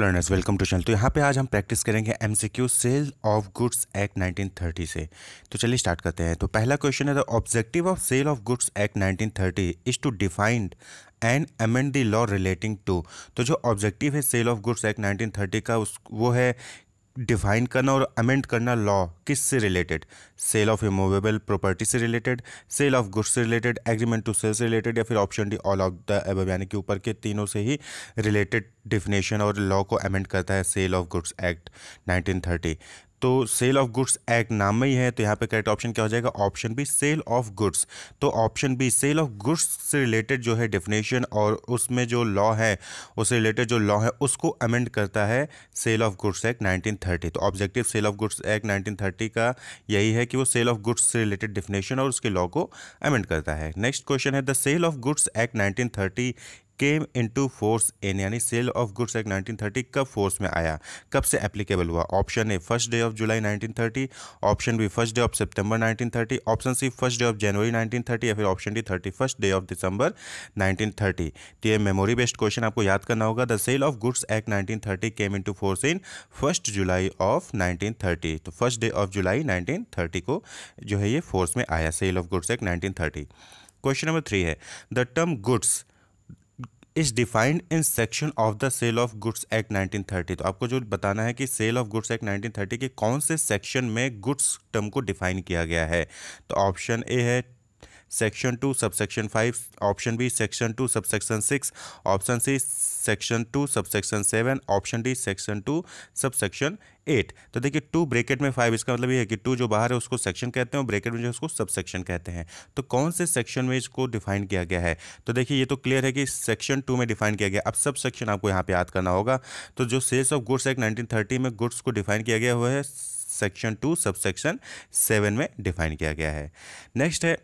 Learners, welcome to channel. तो यहाँ पे आज हम प्रैक्टिस करेंगे MCQ sale of goods act 1930 से। तो चलिए स्टार्ट करते हैं। तो पहला क्वेश्चन है, the objective of sale of goods act 1930 is to defined and amend the law relating to. तो जो ऑब्जेक्टिव है सेल ऑफ गुड्स एक्ट 1930 का वो है डिफाइन करना और अमेंड करना लॉ किस से related, sale of immovable property से रिलेटेड, सेल ऑफ गुड्स से रिलेटेड, एग्रीमेंट टू सेल से रिलेटेड, या फिर option D all of the above, यानी कि ऊपर के तीनों से ही रिलेटेड डिफिनेशन और लॉ को अमेंड करता है सेल ऑफ गुड्स एक्ट 1930। तो सेल ऑफ गुड्स एक्ट नाम में ही है, तो यहाँ पे करेक्ट ऑप्शन क्या हो जाएगा? Option B, sale of goods. तो option B, sale of goods से रिलेटेड जो है डिफिनेशन और उसमें जो लॉ है, उससे रिलेटेड जो लॉ है उसको अमेंड करता है सेल ऑफ गुड्स एक्ट 1930। तो objective sale of goods act 1930 का यही है कि वो सेल ऑफ गुड्स से रिलेटेड डिफिनेशन और उसके लॉ को अमेंड करता है। नेक्स्ट क्वेश्चन है, the sale of goods act 1930 came into force in, यानी सेल ऑफ गुड्स एक्ट 1930 कब फोर्स में आया, कब से एप्लीकेबल हुआ? Option A, first day of July 1930, option B, first day of September 1930, option C, first day of January 1930, या फिर option D, 31st day of December 1930। तो ये मेमोरी बेस्ड क्वेश्चन आपको याद करना होगा। The sale of goods act 1930 came into force in first July of 1930। तो first day of July 1930 को जो है ये फोर्स में आया sale of goods act 1930। Question number 3 है, the term goods is defined in section of the sale of goods act 1930। तो आपको जो बताना है कि सेल ऑफ गुड्स एक्ट 1930 के कौन से सेक्शन में गुड्स टर्म को डिफाइन किया गया है। तो ऑप्शन ए है section 2 subsection 5, option B section 2 subsection 6, option C section 2 subsection 7, option D section 2 subsection 8। तो देखिए 2 ब्रैकेट में 5, इसका मतलब ये है कि 2 जो बाहर है उसको सेक्शन कहते हैं और ब्रैकेट में जो उसको सबसेक्शन कहते हैं। तो कौन से सेक्शन में इसको डिफाइन किया गया है? तो देखिए ये तो क्लियर है कि सेक्शन 2 में डिफाइन किया गया। अब सब सेक्शन आपको यहाँ पे याद करना होगा। तो जो सेल्स ऑफ गुड्स एक्ट 1930 में गुड्स को डिफाइन किया गया हुआ है सेक्शन 2 सबसेक्शन 7 में डिफाइन किया गया है। नेक्स्ट है,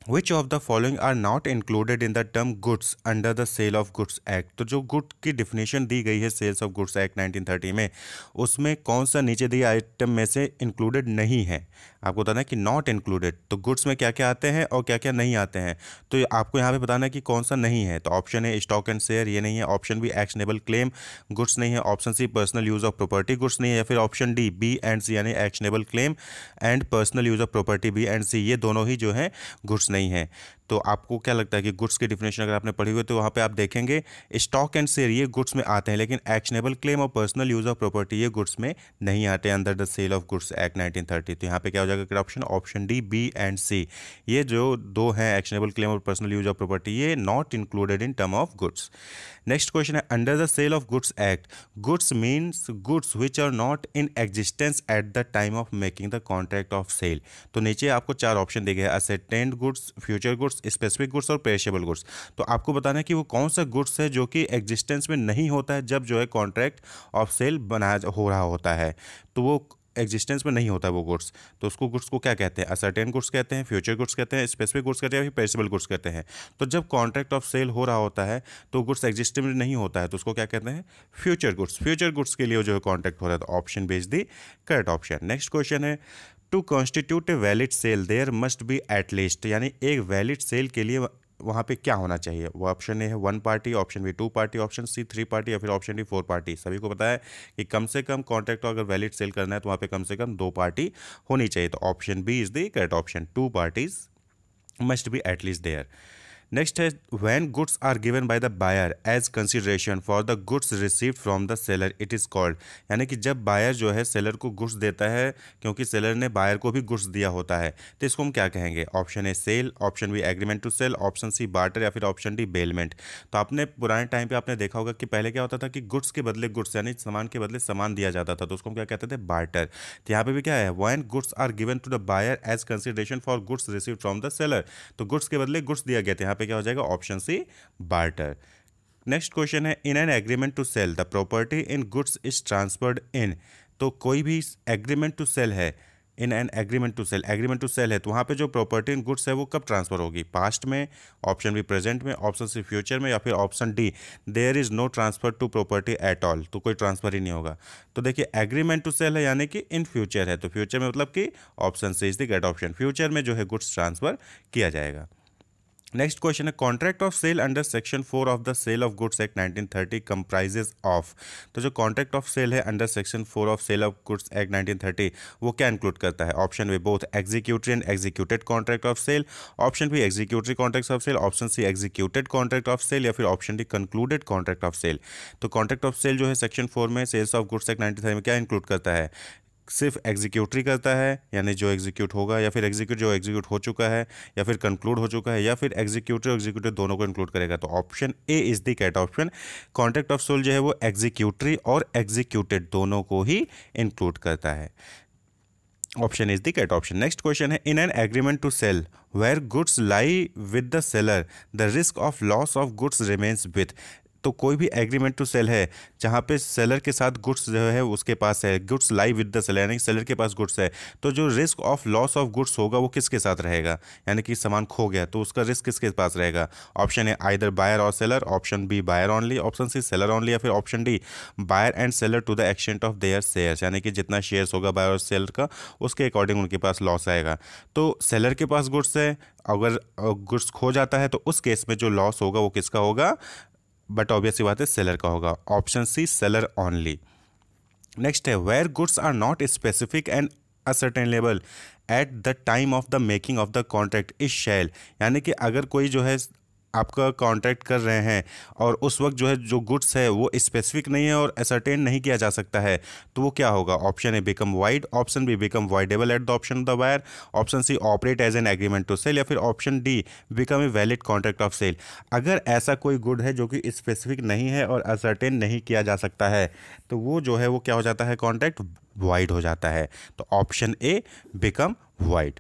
Which of the following are not included in the term goods under the sale of goods act? तो जो गुड की डिफिनेशन दी गई है सेल्स ऑफ गुड्स एक्ट 1930 में, उसमें कौन सा नीचे दिए आइटम में से इंक्लूडेड नहीं है? आपको बताना है कि नॉट इंक्लूडेड। तो गुड्स में क्या क्या आते हैं और क्या क्या नहीं आते हैं, तो आपको यहाँ पे बताना है कि कौन सा नहीं है। तो option A stock and share, ये नहीं है। Option B actionable claim goods नहीं है। Option C personal use of property goods नहीं है। या फिर option D B and C, यानी actionable claim and personal use of property B and C, ये दोनों ही जो है गुड्स नहीं है। तो आपको क्या लगता है कि गुड्स की डिफिनेशन अगर आपने पढ़ी हुई तो वहाँ पे आप देखेंगे स्टॉक एंड शेयर ये गुड्स में आते हैं, लेकिन एक्शनेबल क्लेम और पर्सनल यूज ऑफ प्रॉपर्टी ये गुड्स में नहीं आते under the sale of goods act 1930। तो यहाँ पे क्या हो जाएगा option? Option D B and C, ये जो दो हैं एक्शनेबल क्लेम और पर्सनल यूज ऑफ प्रॉपर्टी, ये not included in term of goods. Next question है, under the sale of goods act goods means goods which are not in existence at the time of making the contract of sale. तो नीचे आपको 4 option दिए गए, ascertained goods, future goods, specific goods और perishable goods. तो आपको बताना है कि वो कौन सा गुड्स है जो कि एग्जिस्टेंस में नहीं होता है जब जो है कॉन्ट्रैक्ट ऑफ सेल बनाया हो रहा होता है, तो वो एग्जिस्टेंस में नहीं होता है वो गुड्स। तो उसको गुड्स को क्या कहते हैं? असर्टेन गुड्स कहते हैं, फ्यूचर गुड्स कहते हैं, स्पेसिफिक गुड्स कहते हैं, या फिर पेरिशेबल गुड्स कहते हैं। तो जब कॉन्ट्रैक्ट ऑफ सेल हो रहा होता है तो गुड्स एग्जिस्टेंस में नहीं होता है, तो उसको क्या कहते हैं? Future goods. फ्यूचर गुड्स के लिए जो है कॉन्ट्रैक्ट हो रहा है, तो option B is the correct option. Next question है, to constitute a valid sale there must be at least एक वैलिड सेल के लिए वहाँ पे क्या होना चाहिए? वो ऑप्शन ए है 1 party, option B 2 party, option C 3 party, या फिर ऑप्शन डी 4 पार्टी। सभी को पता है कि कम से कम कॉन्ट्रैक्ट को अगर वैलिड सेल करना है तो वहाँ पे कम से कम 2 पार्टी होनी चाहिए। तो option B is the correct option, 2 parties must be at least there. Next है, when goods are given by the buyer as consideration for the goods received from the seller it is called, यानी कि जब buyer जो है seller को goods देता है क्योंकि सेलर ने बायर को भी गुड्स दिया होता है, तो इसको हम क्या कहेंगे? Option A sale, option B agreement to sale, option C barter, या फिर ऑप्शन डी बेलमेंट। तो आपने पुराने टाइम पे आपने देखा होगा कि पहले क्या होता था कि गुड्स के बदले गुड्स, यानी सामान के बदले सामान दिया जाता था, तो उसको हम क्या कहते थे? बार्टर। तो यहाँ पे भी क्या है, when goods are given to the buyer as consideration for goods received from the seller, तो गुड्स के बदले गुड्स दिया गया था, यहाँ पे क्या हो जाएगा? Option C barter. Next question है, in an agreement to sell the property in goods is transferred in. तो कोई भी एग्रीमेंट टू सेल है, in an agreement to sell, agreement to sell है, तो वहाँ पे जो प्रॉपर्टी इन गुड्स है वो कब ट्रांसफर होगी? पास्ट में, ऑप्शन बी प्रेजेंट में, ऑप्शन सी फ्यूचर में, या फिर option D there is no transfer to property at all, तो कोई ट्रांसफर ही नहीं होगा। तो देखिए एग्रीमेंट टू सेल है यानी कि इन फ्यूचर है, तो फ्यूचर में मतलब कि option C is the correct option, future में जो है गुड्स ट्रांसफर किया जाएगा। नेक्स्ट क्वेश्चन है contract of sale under section 4 of the sale of goods act 1930 comprises of. तो जो कॉन्ट्रैक्ट ऑफ सेल है under section 4 of sale of goods act 1930 वो क्या इंक्लूड करता है? Option B both executory and executed contract of sale, option B executory contract of sale, option C executed contract of sale, या फिर option D concluded contract of sale. तो contract of sale जो है section 4 में sales of goods act 1930 में क्या include करता है? सिर्फ एग्जीक्यूटरी करता है, यानी जो एग्जीक्यूट होगा, या फिर जो एग्जीक्यूट हो चुका है, या फिर कंक्लूड हो चुका है, या फिर एग्जीक्यूटरी और एग्जीक्यूटिव दोनों को इंक्लूड करेगा। तो option A is the correct option. Contract of sale जो है वो एग्जीक्यूटरी और एग्जीक्यूटेड दोनों को ही इंक्लूड करता है। Option is the correct option. Next question है in an agreement to sell where goods lie with the seller the risk of loss of goods remains with. तो कोई भी एग्रीमेंट टू सेल है जहाँ पे सेलर के साथ गुड्स जो है उसके पास है, goods lie with the seller, यानी कि सेलर के पास गुड्स है, तो जो risk of loss of goods होगा वो किसके साथ रहेगा? यानी कि सामान खो गया तो उसका रिस्क किसके पास रहेगा? ऑप्शन है आइदर बायर और seller, option B buyer only, option C seller only, या फिर option D buyer and seller to the extent of their shares, यानी कि जितना शेयर्स होगा बायर और सेलर का उसके अकॉर्डिंग उनके पास लॉस आएगा। तो सेलर के पास गुड्स है, अगर गुड्स खो जाता है तो उस केस में जो लॉस होगा वो किसका होगा? बट ऑब्वियसली बात है सेलर का होगा। Option C seller only. Next है where goods are not specific and ascertainable at the time of the making of the contract is shall, यानी कि अगर कोई जो है आपका कॉन्ट्रैक्ट कर रहे हैं और उस वक्त जो है जो गुड्स है वो स्पेसिफिक नहीं है और असर्टेन नहीं किया जा सकता है, तो वो क्या होगा? Option A become void, option B become voidable at the option of the buyer, option C operate as an agreement to sale, या फिर option D become a valid contract of sale. अगर ऐसा कोई गुड है जो कि specific नहीं है और असर्टेन नहीं किया जा सकता है तो वो जो है वो क्या हो जाता है? कॉन्ट्रैक्ट वाइड हो जाता है। तो option A become void.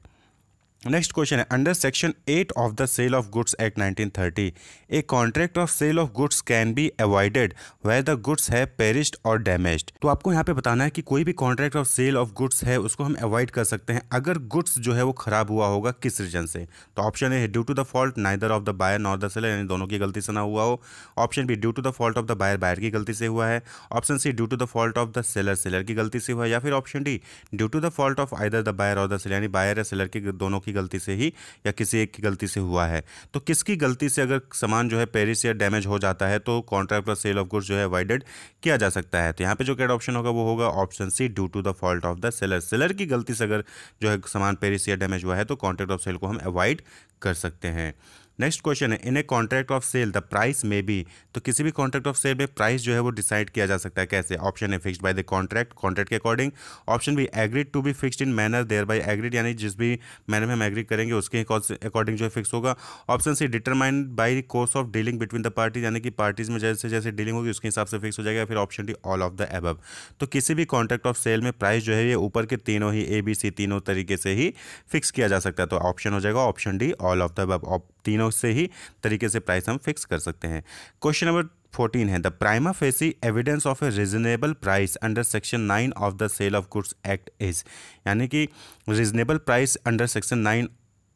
Next question है under section 8 of the sale of goods act 1930 a contract of sale of goods can be avoided where the goods है पेरिस्ड और डैमेज्ड। तो आपको यहाँ पे बताना है कि कोई भी contract of sale of goods है उसको हम अवॉइड कर सकते हैं अगर गुड्स जो है वो खराब हुआ होगा किस रीजन से। तो ऑप्शन है due to the fault neither of the buyer nor the seller, यानी दोनों की गलती से ना हुआ हो। Option B due to the fault of the buyer, buyer की गलती से हुआ है। Option C due to the fault of the seller, seller की गलती से हुआ है। या फिर option D due to the fault of either the buyer और द सेलर, यानी बायर या सेलर की दोनों की गलती से ही या किसी एक की गलती से हुआ है। तो किसकी गलती से अगर सामान जो है पेरिश या डैमेज हो जाता है तो contract of sale of goods जो है अवॉइडेड किया जा सकता है। तो यहाँ पे जो करेक्ट ऑप्शन होगा वो होगा option C due to the fault of the seller, seller की गलती से अगर जो है सामान पेरिश या डैमेज हुआ है तो कॉन्ट्रैक्ट ऑफ सेल को हम अवॉइड कर सकते हैं। नेक्स्ट क्वेश्चन है in a contract of sale the price may be. तो किसी भी कॉन्ट्रैक्ट ऑफ सेल में प्राइस जो है वो डिसाइड किया जा सकता है कैसे? ऑप्शन है fixed by the contract, contract के according. Option B agreed to be fixed in manner thereby agreed, यानी जिस भी मैनर में हम एग्री करेंगे उसके अकॉर्डिंग जो है फिक्स होगा। Option C determined by course of dealing between the parties, यानी कि पार्टीज में जैसे जैसे डीलिंग होगी उसके हिसाब से फिक्स हो जाएगा। फिर option D all of the above. तो किसी भी कॉन्ट्रैक्ट ऑफ सेल में प्राइस जो है ये ऊपर के तीनों ही ए बी सी तीनों तरीके से ही फिक्स किया जा सकता है। तो ऑप्शन हो जाएगा option D all of the above, तीनों से ही तरीके से प्राइस हम फिक्स कर सकते हैं। क्वेश्चन नंबर 14 है the prima facie evidence of a reasonable price under section 9 of the sale of goods act is, यानी कि रीजनेबल प्राइस अंडर सेक्शन 9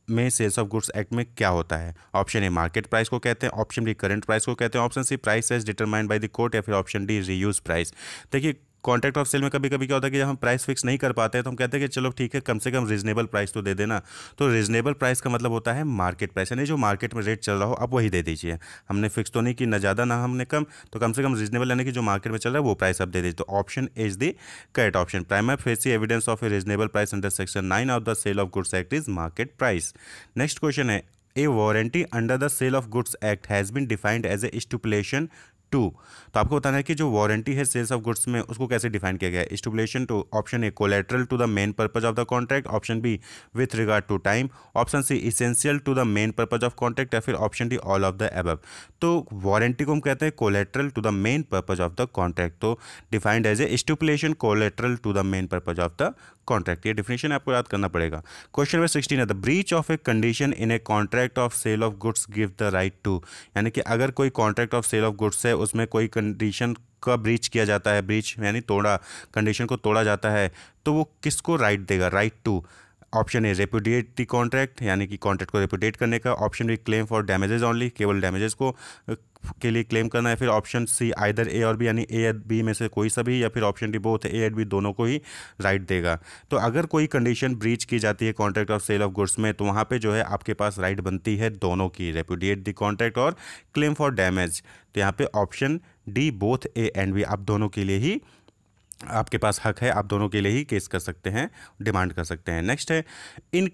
में सेल्स ऑफ गुड्स एक्ट में क्या होता है? ऑप्शन ए मार्केट प्राइस को कहते हैं, ऑप्शन बी करंट प्राइस को कहते हैं, option C price as determined by the court, या फिर ऑप्शन डी रीयूज प्राइस। देखिए कॉन्ट्रैक्ट ऑफ सेल में कभी कभी क्या होता है कि जब हम प्राइस फिक्स नहीं कर पाते हैं तो हम कहते हैं कि चलो ठीक है कम से कम रीजनेबल प्राइस तो दे देना। तो रीजनेबल प्राइस का मतलब होता है मार्केट प्राइस, यानी जो मार्केट में रेट चल रहा हो आप वही दे दीजिए। हमने फिक्स तो नहीं की, ना ज़्यादा ना हमने कम, तो कम से कम रीजनेबल यानी कि जो मार्केट में चल रहा है वो प्राइस आप दे दीजिए। तो option is the correct option. Prima facie evidence of a reasonable price under section 9 of the sale of goods act is market price. Next question है a warranty under the sale of goods act has been defined as a stipulation to. तो आपको बताना है कि जो warranty है sales of goods में उसको कैसे डिफाइन किया गया है? Stipulation to, option A collateral to the main purpose of the contract, option B with regard to time, option C essential to the main purpose of contract, या फिर option D all of the above. तो warranty को हम कहते हैं collateral to the main purpose of the contract, तो defined as a stipulation collateral to the main purpose of the contract. ये definition आपको याद करना पड़ेगा। क्वेश्चन नंबर 16 है the breach of a condition in a contract of sale of goods give the right to, यानी कि अगर कोई contract of sale of goods है उसमें कोई कंडीशन का ब्रीच किया जाता है, ब्रीच यानी तोड़ा, कंडीशन को तोड़ा जाता है, तो वो किसको राइट देगा? Right to option A repudiate the contract, यानी कि कॉन्ट्रैक्ट को रेपुडिएट करने का। Option B claim for damages only, केवल डैमेजेस को के लिए क्लेम करना है। फिर ऑप्शन सी आइदर ए और बी, यानी ए या बी में से कोई सा भी, या फिर option D both A and B, दोनों को ही राइट देगा। तो अगर कोई कंडीशन ब्रीच की जाती है contract of sale of goods में, तो वहाँ पे जो है आपके पास राइट बनती है दोनों की, रेपुडिएट द कॉन्ट्रैक्ट और क्लेम फॉर डैमेज। तो यहाँ पे option D both A and B, आप दोनों के लिए ही आपके पास हक है, आप दोनों के लिए ही केस कर सकते हैं, डिमांड कर सकते हैं। नेक्स्ट है in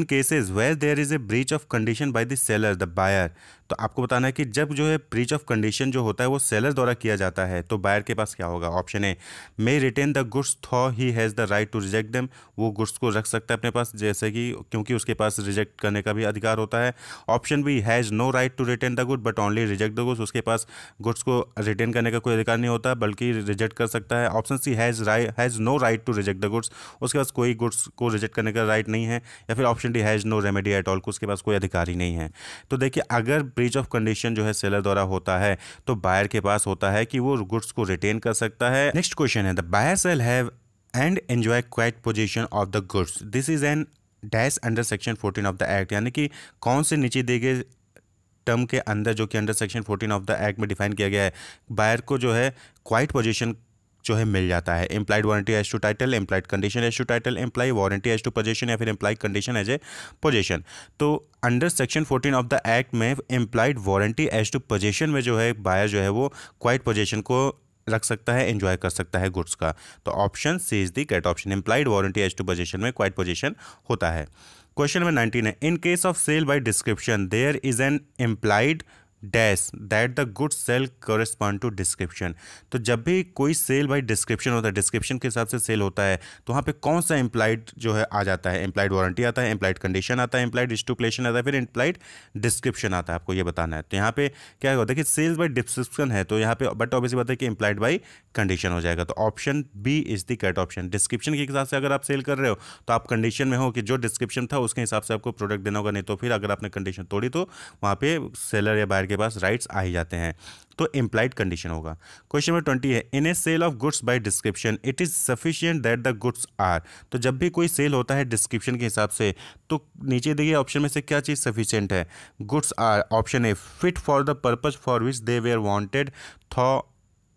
cases where there is a breach of condition by the seller the buyer. तो आपको बताना है कि जब जो है ब्रीच ऑफ कंडीशन जो होता है वो सेलर द्वारा किया जाता है, तो बायर के पास क्या होगा। Option A may retain the goods though he has the right to reject them, वो गुड्स को रख सकता है अपने पास, जैसे कि क्योंकि उसके पास रिजेक्ट करने का भी अधिकार होता है। Option B has no right to retain the good but only reject the goods, उसके पास गुड्स को रिटेन करने का कोई अधिकार नहीं होता बल्कि रिजेक्ट कर सकता है। Option C has no right to reject the goods, उसके पास कोई गुड्स को रिजेक्ट करने का राइट नहीं है। या फिर option D has no remedy at all, उसके पास कोई अधिकार ही नहीं है। तो देखिए अगर ब्रीच ऑफ कंडीशन जो है सेलर द्वारा होता है तो बायर के पास होता है कि वो गुड्स को रिटेन कर सकता है। नेक्स्ट क्वेश्चन है the buyer shall have and enjoy quiet position of the goods, this is an dash under section 14 of the act, यानी कि कौन से नीचे दिए गए टर्म के अंदर जो कि under section 14 of the act में डिफाइन किया गया है, बायर को जो है क्वाइट पोजीशन जो है मिल जाता है। Implied warranty as to title, implied condition as to title, imply warranty as to possession, या फिर implied condition as a possession. तो under section 14 of the act में implied warranty as to position में जो है बायर जो है वो क्वाइट पोजीशन को रख सकता है, एंजॉय कर सकता है गुड्स का। तो option C is the correct option, implied warranty as to position में क्वाइट पोजीशन होता है। क्वेश्चन नंबर 19 है in case of sale by description there is an implied dash that the good sale correspond to description. तो जब भी कोई cell by description होता है, डिस्क्रिप्शन के हिसाब से सेल होता है, तो वहाँ पे कौन सा इम्प्लाइड जो है आ जाता है। इम्प्लाइड वारंटी आता है, इम्प्लाइड कंडीशन आता है, इम्प्लाइड स्टूपलेशन आता है, फिर इम्प्लाइड डिस्क्रिप्शन आता है। आपको ये बताना है। तो यहाँ पे क्या होता है कि सेल्स बाय डिस्क्रिप्शन है, तो यहाँ पे बट ऑब्वियसली बात है कि इम्प्लाइड बाय कंडीशन हो जाएगा। तो option B is the correct option. Description के हिसाब से अगर आप सेल कर रहे हो तो आप कंडीशन में हो कि जो डिस्क्रिप्शन था उसके हिसाब से आपको प्रोडक्ट देना होगा, नहीं तो फिर अगर आपने कंडीशन तोड़ी तो वहाँ पे सेलर या बायर के पास राइट्स आ ही जाते हैं। तो इम्प्लाइड कंडीशन होगा। क्वेश्चन नंबर 20 है in a sale of goods by description it is sufficient that the goods are. तो जब भी कोई सेल होता है डिस्क्रिप्शन के हिसाब से, तो नीचे देखिए ऑप्शन में से क्या चीज़ सफिशिएंट है। Goods are option A fit for the purpose for which they were wanted though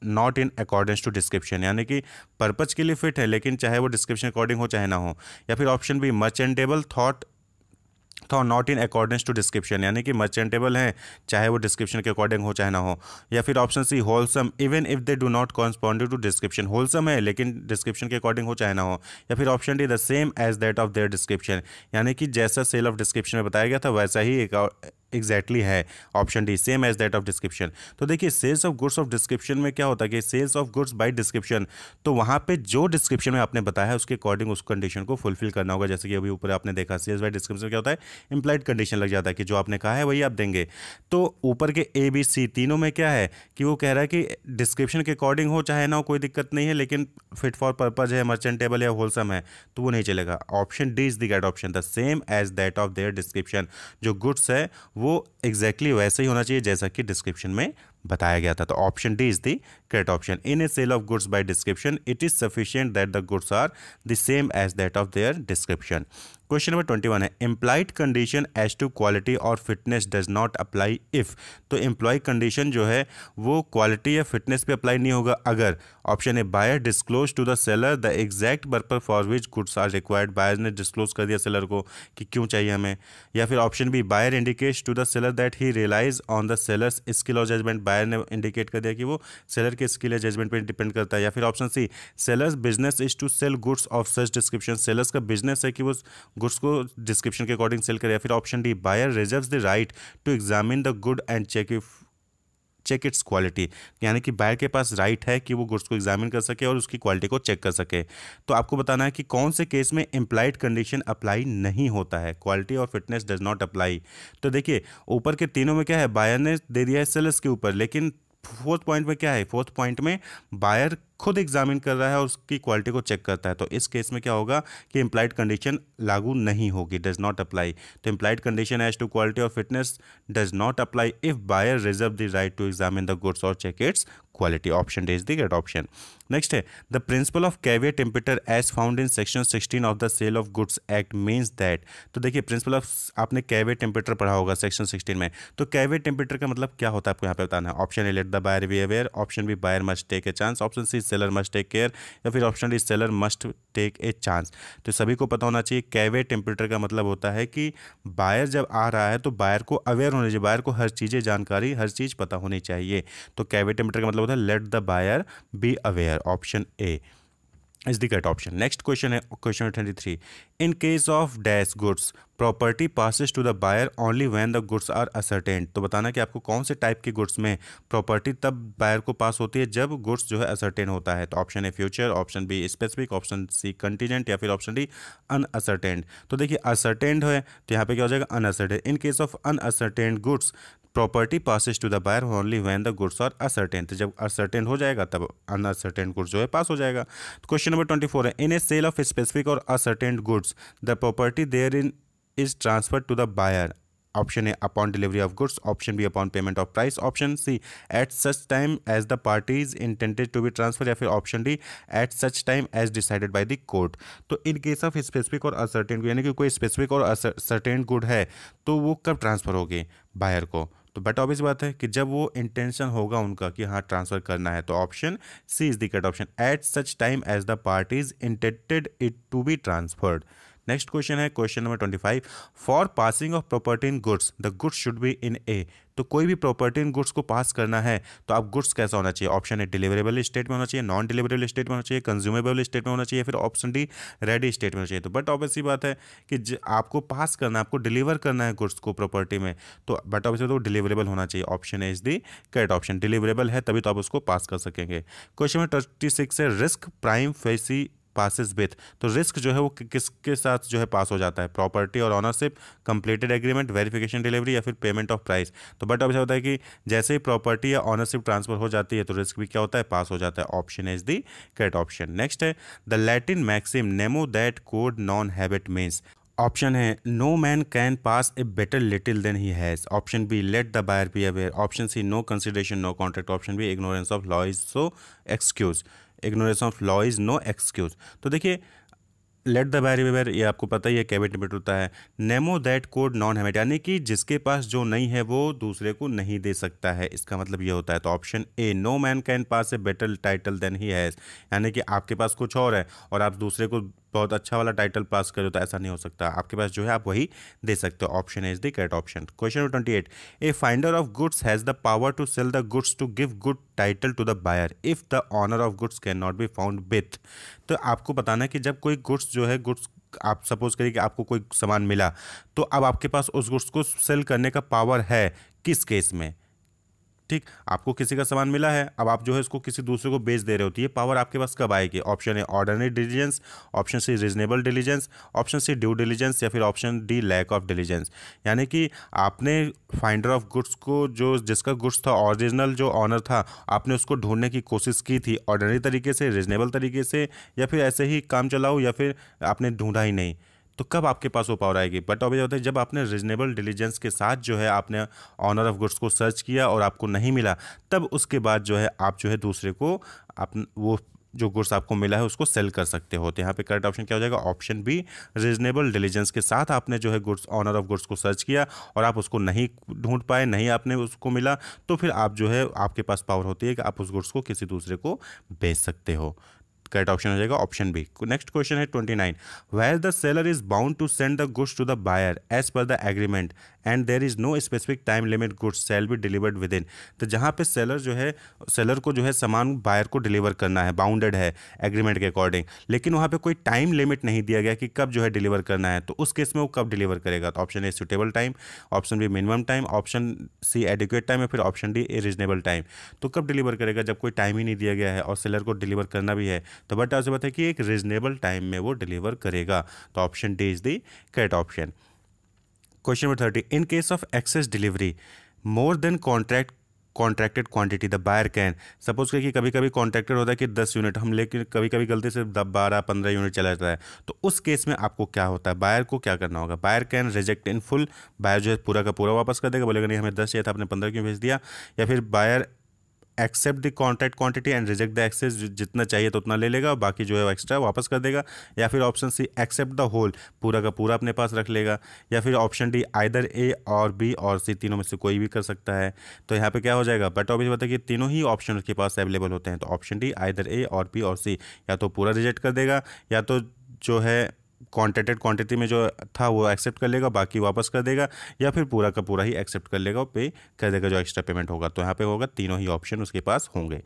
not in accordance to description, यानी कि पर्पज के लिए फिट है लेकिन चाहे वो डिस्क्रिप्शन अकॉर्डिंग हो चाहे ना हो। या फिर option B merchantable though not in accordance to description, यानी कि मर्चेंटेबल हैं चाहे वो डिस्क्रिप्शन के अकॉर्डिंग हो चाहे ना हो। या फिर option C wholesome even if they do not correspond to description, wholesome है लेकिन डिस्क्रिप्शन के अकॉर्डिंग हो चाहे ना हो। या फिर option D the same as that of their description, यानी कि जैसा सेल ऑफ डिस्क्रिप्शन में बताया गया था वैसा ही एक एग्जैक्टली है। Option D same as that of description. तो देखिए sales of goods of description में क्या होता है कि sales of goods by description, तो वहाँ पे जो डिस्क्रिप्शन में आपने बताया है उसके अकॉर्डिंग उस कंडीशन को फुलफिल करना होगा। जैसे कि अभी ऊपर आपने देखा सेल्स बाय डिस्क्रिप्शन क्या होता है, इम्प्लाइड कंडीशन लग जाता है कि जो आपने कहा है वही आप देंगे। तो ऊपर के ए बी सी तीनों में क्या है कि वो कह रहा है कि डिस्क्रिप्शन के अकॉर्डिंग हो चाहे ना हो कोई दिक्कत नहीं है, लेकिन फिट फॉर पर्पज है, मर्चेंटेबल या होलसम है, तो वो नहीं चलेगा। Option D is the correct option, the same as that of their description. जो गुड्स है वो एग्जैक्टली वैसे ही होना चाहिए जैसा कि डिस्क्रिप्शन में बताया गया था। तो option D is the correct option. In a sale of goods by description it is sufficient that the goods are the same as that of their description. Question number 21 है implied condition as to quality और fitness does not apply if. तो implied condition जो है वो quality या fitness पे apply नहीं होगा अगर option A buyer disclose to the seller the exact purpose for which goods are required, buyer ने डिस्क्लोज कर दिया सेलर को कि क्यों चाहिए हमें। या फिर option B buyer indicates to the seller that he relies on the seller's skill और जजमेंट, बायर ने इंडिकेट कर दिया कि वो सेलर के स्किल या जजमेंट पर डिपेंड करता है। या फिर option C seller's business is to sell goods of such description, seller's का बिजनेस है कि वो गुड्स को डिस्क्रिप्शन के अकॉर्डिंग सेल करे। या फिर option D buyer reserves the right to examine the good and check its quality, यानी कि बायर के पास राइट है कि वो गुड्स को एग्जामिन कर सके और उसकी क्वालिटी को चेक कर सके। तो आपको बताना है कि कौन से केस में इम्प्लाइड कंडीशन अप्लाई नहीं होता है, क्वालिटी और फिटनेस डज नॉट अप्लाई। तो देखिए ऊपर के तीनों में क्या है, बायर ने दे दिया है सेलर्स के ऊपर, लेकिन फोर्थ पॉइंट में क्या है, फोर्थ पॉइंट में बायर खुद एग्जामिन कर रहा है और उसकी क्वालिटी को चेक करता है, तो इस केस में क्या होगा कि इम्प्लाइड कंडीशन लागू नहीं होगी, डज नॉट अप्लाई। तो implied condition as to quality और fitness does not apply if buyer reserve the right to examine the goods और check its quality. Option D is the correct option. Next है the principle of caveat emptor as found in section 16 of the sale of goods act means that. तो देखिए principle of, आपने caveat emptor पढ़ा होगा section 16 में, तो caveat इम्पिटर का मतलब क्या होता है आपको यहाँ पे बताना है। Option A let the buyer be aware, option B buyer must take a chance, option C seller must take care, या फिर option D seller must take a chance. तो सभी को पता होना चाहिए कैविएट इम्पिटर का मतलब होता है कि बायर जब आ रहा है तो बायर को अवेयर होना चाहिए, बायर को हर चीज़ें जानकारी, हर चीज़ पता होनी चाहिए। तो कैविएट इम्पिटर का मतलब होता है let the buyer be aware. Option A is the correct option. Next question है question 23. In case of dash goods, property passes to the buyer only when the goods are ascertained. तो बताना कि आपको कौन से टाइप के goods में property तब बायर को पास होती है जब गुड्स जो है असर्टेन होता है। तो option A future, option B specific, option C contingent, या फिर ऑप्शन डी अनअसर्टेन्ड। तो देखिए असर्टेन्ड है तो यहाँ पे क्या हो जाएगा unascertained. In case of unascertained goods property passes to the buyer only when the goods are ascertained. तो जब असर्टेन हो जाएगा तब अनअसर्टेन गुड्स जो है पास हो जाएगा। क्वेश्चन नंबर 24 है in a sale of specific और ascertain goods the property there in is transfer to the buyer. Option A upon delivery of goods, option B upon payment of price, option C at such time as the parties intended to be transfer, या फिर option D at such time as decided by the court. तो in case of specific और ascertain, यानी कि कोई specific और ascertain good है तो वो कब ट्रांसफर होगी बायर को। तो बट ऑब्वियस बात है कि जब वो इंटेंशन होगा उनका कि हाँ ट्रांसफर करना है, तो option C is the correct option at such time as the parties intended it to be transferred. Next question है question number 25. For passing of property in goods the goods should be in a. तो कोई भी property in goods को पास करना है तो आप goods कैसा होना चाहिए। ऑप्शन ए डिलीवरेबल स्टेट में होना चाहिए, नॉन डिलीवरेबल स्टेट में होना चाहिए, कंज्यूमेबल स्टेट में होना चाहिए, फिर ऑप्शन डी रेडी स्टेट में होना चाहिए। तो बट ऑब्वियसली बात है कि आपको पास करना है, आपको डिलीवर करना है गुड्स को प्रॉपर्टी में, तो बट ऑब्वियसली तो डिलीवरेबल होना चाहिए। Option A is the correct option, deliverable है तभी तो आप उसको पास कर सकेंगे। क्वेश्चन नंबर 26 है risk prime facie passes with. तो रिस्क जो है वो किसके साथ जो है पास हो जाता है, प्रॉपर्टी और ownership, completed agreement, verification delivery या फिर पेमेंट ऑफ प्राइस. तो बट अब ऐसा होता है कि जैसे ही प्रॉपर्टी या ऑनरशिप ट्रांसफर हो जाती है तो रिस्क भी क्या होता है, पास हो जाता है. Option is the correct option. Next है द लैटिन मैक्सिम नेमो दैट कोड नॉन हैबिट मीन्स. ऑप्शन है no man can pass a better title than he has. Option B let the buyer be aware. Option C no consideration no contract. Option B ignorance of law is so excuse. Ignorance of law is no excuse. तो देखिए let the buyer be aware ये आपको पता ही है कैबिट limit होता है. Nemo दैट कोड नॉन हैबिट यानी कि जिसके पास जो नहीं है वो दूसरे को नहीं दे सकता है, इसका मतलब ये होता है. तो option A no man can pass a better title than he has, यानी कि आपके पास कुछ और है और आप दूसरे को बहुत अच्छा वाला टाइटल पास करो तो ऐसा नहीं हो सकता. आपके पास जो है आप वही दे सकते हो. Option is the correct option. Question number 28. A finder of goods has the power to sell the goods to give good title to the buyer if the owner of goods can not be found with. तो आपको बताना है कि जब कोई goods जो है goods आप सपोज करिए कि आपको कोई सामान मिला तो अब आपके पास उस गुड्स को सेल करने का पावर है किस केस में. ठीक, आपको किसी का सामान मिला है, अब आप जो है इसको किसी दूसरे को बेच दे रहे हो तो ये पावर आपके पास कब आएगी. Option A ordinary diligence, option C reasonable diligence, option C due diligence या फिर option D lack of diligence. यानी कि आपने फाइंडर ऑफ गुड्स को जो जिसका गुड्स था ओरिजिनल जो ऑनर था आपने उसको ढूंढने की कोशिश की थी ऑर्डिनरी तरीके से, रीजनेबल तरीके से या फिर ऐसे ही काम चलाओ या फिर आपने ढूंढा ही नहीं. तो कब आपके पास वो पावर आएगी. बट अब ये होता है जब आपने रीजनेबल डिलीजेंस के साथ जो है आपने ऑनर ऑफ गुड्स को सर्च किया और आपको नहीं मिला, तब उसके बाद जो है आप जो है दूसरे को आप वो जो गुड्स आपको मिला है उसको सेल कर सकते हो. तो यहाँ पे करेक्ट ऑप्शन क्या हो जाएगा, ऑप्शन बी रीजनेबल डिलीजेंस के साथ आपने जो है गुड्स ऑनर ऑफ गुड्स को सर्च किया और आप उसको नहीं ढूंढ पाए, नहीं आपने उसको मिला, तो फिर आप जो है आपके पास पावर होती है कि आप उस गुड्स को किसी दूसरे को बेच सकते हो. करेक्ट ऑप्शन हो जाएगा ऑप्शन बी. नेक्स्ट क्वेश्चन है 29. Where the seller is bound to send the goods to the buyer as per the agreement and there is no specific time limit goods shall be delivered within. तो जहाँ पे seller को जो है सामान buyer को deliver करना है, बाउंडेड है एग्रीमेंट के अकॉर्डिंग, लेकिन वहाँ पे कोई टाइम लिमिट नहीं दिया गया कि कब जो है डिलीवर करना है, तो उस केस में वो कब डिलीवर करेगा. तो option A suitable time, option B minimum time, option C adequate time या फिर option D a reasonable time. तो कब डिलीवर करेगा, जब कोई टाइम ही नहीं दिया गया है और सेलर को डिलीवर करना भी है तो बट आपसे बात है कि एक रीजनेबल टाइम में वो डिलीवर करेगा. तो option D is the correct option. Question number 30. In case of excess delivery more than contract contracted quantity the buyer can, suppose कि कभी कभी कॉन्ट्रैक्टेड होता है कि 10 यूनिट हम, लेकिन कभी कभी गलती से 12-15 यूनिट चला जाता है, तो उस केस में आपको क्या होता है, बायर को क्या करना होगा, buyer can reject in full, buyer जो है पूरा का पूरा वापस कर देगा, बोलेगा नहीं हमें 10 चाहिए था, आपने 15 क्यों भेज दिया। या फिर buyer accept the contract quantity and reject the excess, जितना चाहिए तो उतना ले लेगा और बाकी जो है वो एक्स्ट्रा वापस कर देगा। या फिर option C accept the whole, पूरा का पूरा अपने पास रख लेगा। या फिर ऑप्शन डी आइदर ए और बी और सी, तीनों में से कोई भी कर सकता है। तो यहाँ पे क्या हो जाएगा, बट ऑब्वियस बात है कि तीनों ही ऑप्शन उसके पास अवेलेबल होते हैं, तो ऑप्शन डी आइदर ए और बी और सी, या तो पूरा रिजेक्ट कर देगा या तो जो है कॉन्ट्रैक्टेड क्वांटिटी में जो था वो एक्सेप्ट कर लेगा, बाकी वापस कर देगा, या फिर पूरा का पूरा ही एक्सेप्ट कर लेगा और पे कर देगा जो एक्स्ट्रा पेमेंट होगा। तो यहाँ पे होगा तीनों ही ऑप्शन उसके पास होंगे।